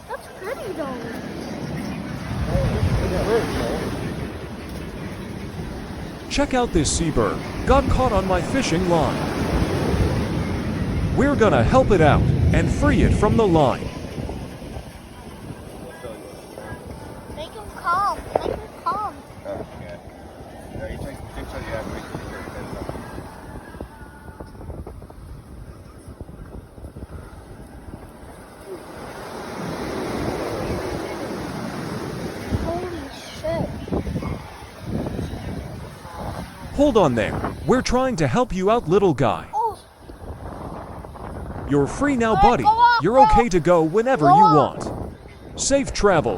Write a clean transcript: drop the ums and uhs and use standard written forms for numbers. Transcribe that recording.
That's pretty though. Check out this seabird. Got caught on my fishing line. We're gonna help it out and free it from the line. Make him calm. Make him calm. Holy shit. Hold on there. We're trying to help you out, little guy. Oh. You're free now, Alright, buddy. go up, You're bro. okay to go whenever Go you up. want. Safe travels.